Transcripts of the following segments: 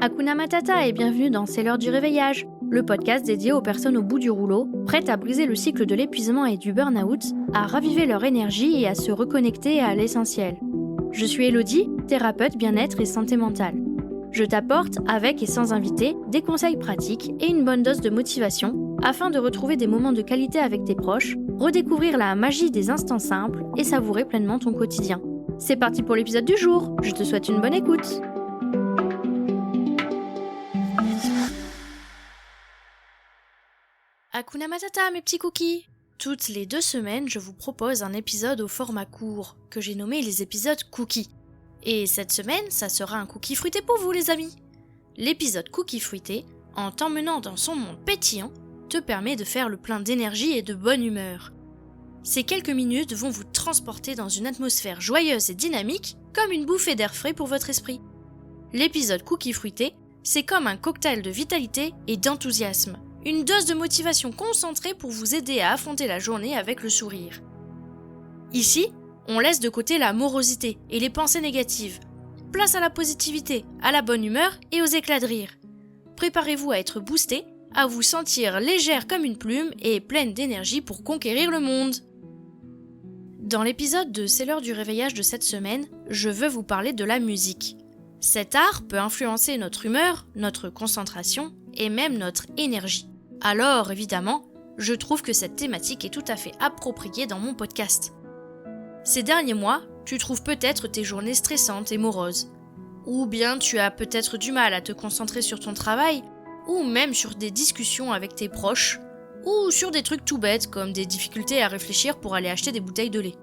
Hakuna Matata et bienvenue dans C'est l'heure du réveillage, le podcast dédié aux personnes au bout du rouleau, prêtes à briser le cycle de l'épuisement et du burn-out, à raviver leur énergie et à se reconnecter à l'essentiel. Je suis Elodie, thérapeute bien-être et santé mentale. Je t'apporte, avec et sans invité, des conseils pratiques et une bonne dose de motivation afin de retrouver des moments de qualité avec tes proches, redécouvrir la magie des instants simples et savourer pleinement ton quotidien. C'est parti pour l'épisode du jour, je te souhaite une bonne écoute. Hakuna Matata, mes petits cookies! Toutes les 2 semaines, je vous propose un épisode au format court, que j'ai nommé les épisodes cookies. Et cette semaine, ça sera un cookie fruité pour vous, les amis! L'épisode cookie fruité, en t'emmenant dans son monde pétillant, te permet de faire le plein d'énergie et de bonne humeur. Ces quelques minutes vont vous transporter dans une atmosphère joyeuse et dynamique, comme une bouffée d'air frais pour votre esprit. L'épisode cookie fruité, c'est comme un cocktail de vitalité et d'enthousiasme. Une dose de motivation concentrée pour vous aider à affronter la journée avec le sourire. Ici, on laisse de côté la morosité et les pensées négatives. Place à la positivité, à la bonne humeur et aux éclats de rire. Préparez-vous à être boosté, à vous sentir légère comme une plume et pleine d'énergie pour conquérir le monde. Dans l'épisode de C'est l'heure du réveillage de cette semaine, je veux vous parler de la musique. Cet art peut influencer notre humeur, notre concentration et même notre énergie. Alors, évidemment, je trouve que cette thématique est tout à fait appropriée dans mon podcast. Ces derniers mois, tu trouves peut-être tes journées stressantes et moroses. Ou bien tu as peut-être du mal à te concentrer sur ton travail, ou même sur des discussions avec tes proches, ou sur des trucs tout bêtes comme des difficultés à réfléchir pour aller acheter des bouteilles de lait.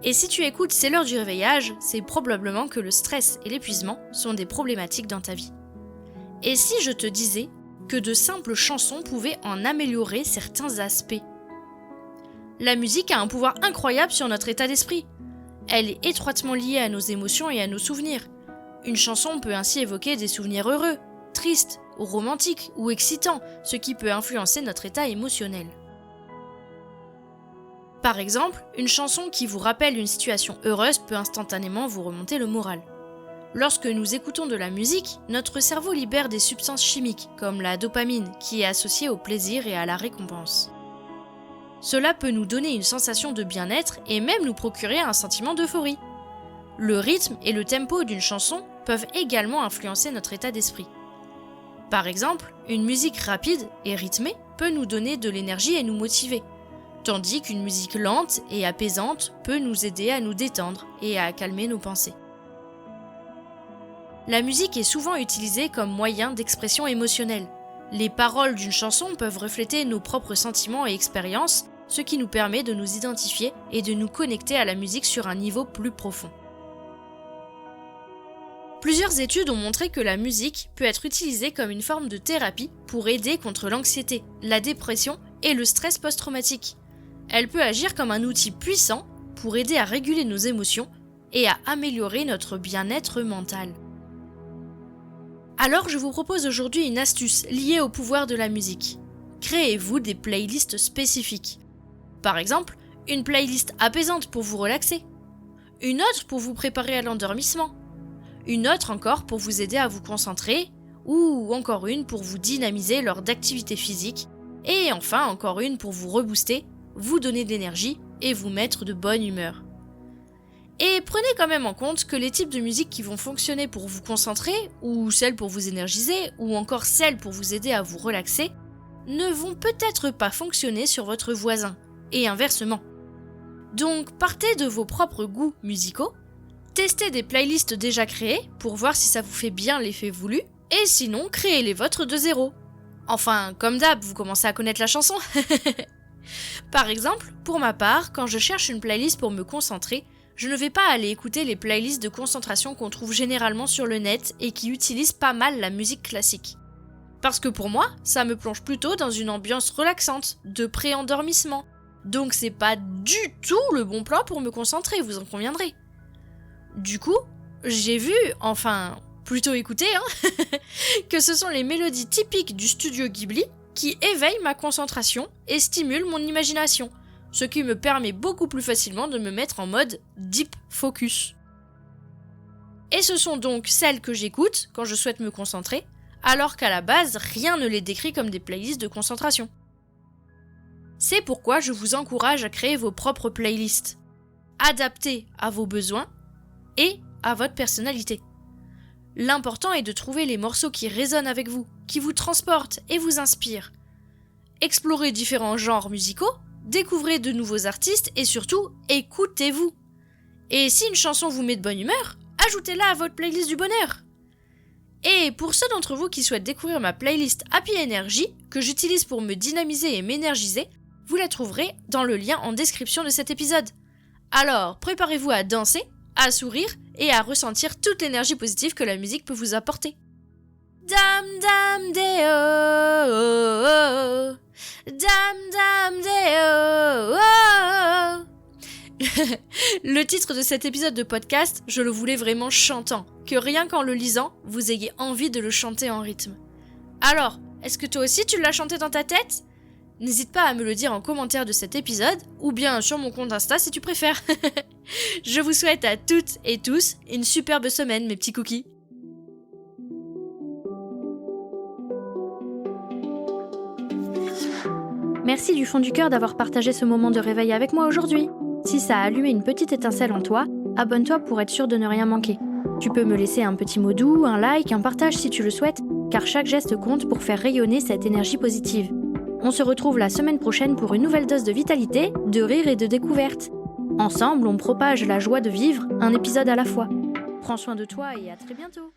Et si tu écoutes C'est l'heure du réveillage, c'est probablement que le stress et l'épuisement sont des problématiques dans ta vie. Et si je te disais que de simples chansons pouvaient en améliorer certains aspects? La musique a un pouvoir incroyable sur notre état d'esprit. Elle est étroitement liée à nos émotions et à nos souvenirs. Une chanson peut ainsi évoquer des souvenirs heureux, tristes, romantiques ou excitants, ce qui peut influencer notre état émotionnel. Par exemple, une chanson qui vous rappelle une situation heureuse peut instantanément vous remonter le moral. Lorsque nous écoutons de la musique, notre cerveau libère des substances chimiques, comme la dopamine, qui est associée au plaisir et à la récompense. Cela peut nous donner une sensation de bien-être et même nous procurer un sentiment d'euphorie. Le rythme et le tempo d'une chanson peuvent également influencer notre état d'esprit. Par exemple, une musique rapide et rythmée peut nous donner de l'énergie et nous motiver, tandis qu'une musique lente et apaisante peut nous aider à nous détendre et à calmer nos pensées. La musique est souvent utilisée comme moyen d'expression émotionnelle. Les paroles d'une chanson peuvent refléter nos propres sentiments et expériences, ce qui nous permet de nous identifier et de nous connecter à la musique sur un niveau plus profond. Plusieurs études ont montré que la musique peut être utilisée comme une forme de thérapie pour aider contre l'anxiété, la dépression et le stress post-traumatique. Elle peut agir comme un outil puissant pour aider à réguler nos émotions et à améliorer notre bien-être mental. Alors je vous propose aujourd'hui une astuce liée au pouvoir de la musique. Créez-vous des playlists spécifiques. Par exemple, une playlist apaisante pour vous relaxer, une autre pour vous préparer à l'endormissement, une autre encore pour vous aider à vous concentrer, ou encore une pour vous dynamiser lors d'activités physiques, et enfin encore une pour vous rebooster, vous donner de l'énergie et vous mettre de bonne humeur. Et prenez quand même en compte que les types de musique qui vont fonctionner pour vous concentrer, ou celles pour vous énergiser, ou encore celles pour vous aider à vous relaxer, ne vont peut-être pas fonctionner sur votre voisin, et inversement. Donc partez de vos propres goûts musicaux, testez des playlists déjà créées pour voir si ça vous fait bien l'effet voulu, et sinon créez les vôtres de zéro. Enfin, comme d'hab, vous commencez à connaître la chanson. Par exemple, pour ma part, quand je cherche une playlist pour me concentrer, je ne vais pas aller écouter les playlists de concentration qu'on trouve généralement sur le net et qui utilisent pas mal la musique classique. Parce que pour moi, ça me plonge plutôt dans une ambiance relaxante, de pré-endormissement. Donc c'est pas du tout le bon plan pour me concentrer, vous en conviendrez. Du coup, j'ai vu, enfin, plutôt écouté, que ce sont les mélodies typiques du studio Ghibli qui éveillent ma concentration et stimulent mon imagination, ce qui me permet beaucoup plus facilement de me mettre en mode deep focus. Et ce sont donc celles que j'écoute quand je souhaite me concentrer, alors qu'à la base, rien ne les décrit comme des playlists de concentration. C'est pourquoi je vous encourage à créer vos propres playlists, adaptées à vos besoins et à votre personnalité. L'important est de trouver les morceaux qui résonnent avec vous, qui vous transportent et vous inspirent. Explorez différents genres musicaux, découvrez de nouveaux artistes et surtout, écoutez-vous. Et si une chanson vous met de bonne humeur, ajoutez-la à votre playlist du bonheur. Et pour ceux d'entre vous qui souhaitent découvrir ma playlist Happy Energy, que j'utilise pour me dynamiser et m'énergiser, vous la trouverez dans le lien en description de cet épisode. Alors, préparez-vous à danser, à sourire et à ressentir toute l'énergie positive que la musique peut vous apporter. Dam dam deo, oh, oh. Dam dam deo, oh, oh. Le titre de cet épisode de podcast, je le voulais vraiment chantant, que rien qu'en le lisant, vous ayez envie de le chanter en rythme. Alors, est-ce que toi aussi tu l'as chanté dans ta tête ? N'hésite pas à me le dire en commentaire de cet épisode, ou bien sur mon compte Insta si tu préfères. Je vous souhaite à toutes et tous une superbe semaine, mes petits cookies. Merci du fond du cœur d'avoir partagé ce moment de réveil avec moi aujourd'hui. Si ça a allumé une petite étincelle en toi, abonne-toi pour être sûr de ne rien manquer. Tu peux me laisser un petit mot doux, un like, un partage si tu le souhaites, car chaque geste compte pour faire rayonner cette énergie positive. On se retrouve la semaine prochaine pour une nouvelle dose de vitalité, de rire et de découverte. Ensemble, on propage la joie de vivre, un épisode à la fois. Prends soin de toi et à très bientôt.